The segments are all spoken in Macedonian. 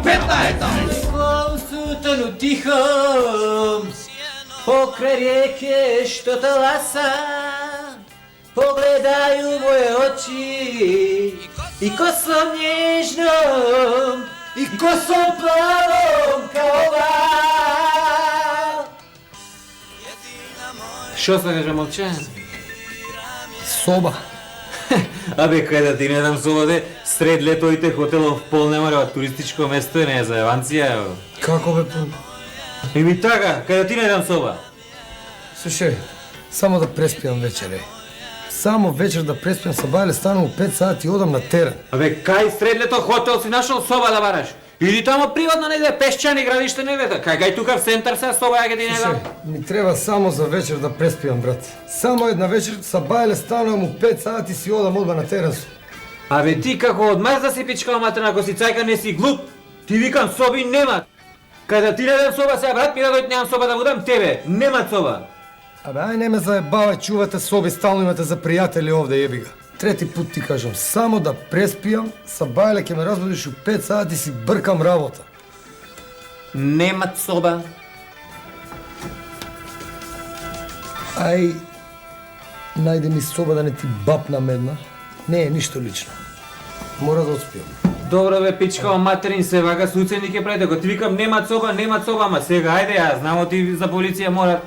15. Сутану тихом, покрај реке што таласа, погледају моje очи, и косом нежном, и косом плавом као вал. Шо сакаш, момче? Соба. Абе, кај да ти не дам соба, де, сред летоите хотелов пол немарава туристичко место и не е за Еванција, ево. Како бе пун? Еми така, кај да ти не дам соба. Слушај, само да преспијам вечер, Само вечер да преспијам со бајле, станам у 5 сати и одам на терен. Абе, кај сред лето хотел си нашол соба да бараш? Иди тамо приватно негде, Пешчани градиште негде, кај тука в центар се соба ја ќе ти не дам. Ми треба само за вечер да преспијам, брат. Само една вечер со бајле станам у 5 сати си одам одма на терен. Абе ти како одмаз да си пичкал матерна, ако си цајка не си глуп, ти викам соби нема. Кај да ти не дам соба сега, брат, ми да дојд немам соба да будам тебе, нема соба. Абе, ај не ме заебавај, чувате соби, стално имате за пријатели овде, јеби га. Трети пут ти кажам, само да преспијам, са бајле ќе ме разбудиш у 5 сати си бркам работа. Немат соба. Ај, најде ми соба да не ти бапнам една. Не е ништо лично. Мора да отспијам. Добро бе, пичкава материн се вака с уцени ќе правите, ако ти викам немат соба, ама сега, ајде ја, знамо ти за полиција мора.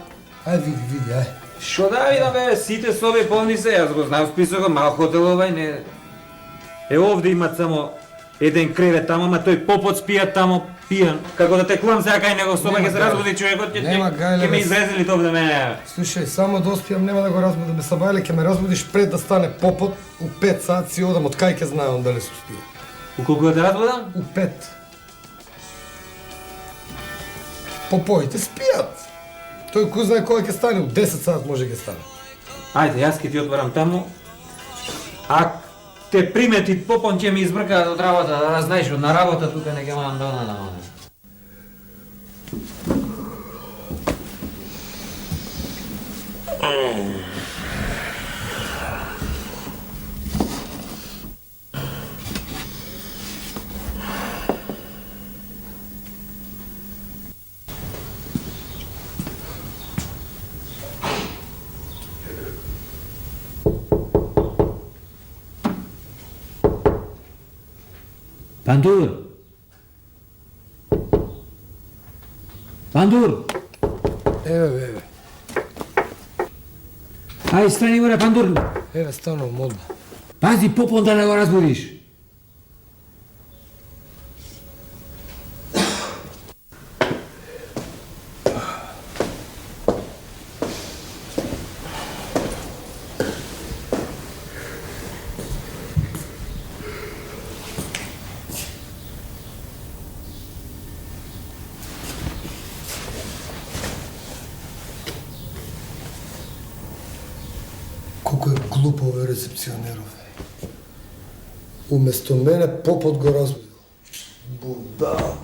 Ај, види, ај. Шо да видам бе, сите соби полни се, јас го знам списокот, мал хотелова и не... овде имат само еден кревет тамо, ама тој попот спија тамо пијан. Како да текувам сега кај него соба, ќе се разбуди човекот, ќе ме изрезали тоа овде мене. Слушај, само да оспијам, нема да го разбудам, бе сабајле, ќе ме разбудиш пред да стане попот, у 5 сати си одам, од кај ќе знаам дали се успија. У колку да те разбудам? У 5. Попоите спијат. Тој кој знае кога ќе стане, у 10 сат може ќе стане. Ајде, јас ќе ти отварам таму. А те примети попон ќе ми избрка од работа, да знаеш, од на работа тука не ќе морам да одам. Пандур! Пандур! Еве. Ај, страни горе, Пандур! Еве, станувам, молба. Пази, попон да не го разбудиш! Колко е глупо овој рецепционеров. Уместо мене попот го разбудил. Будал.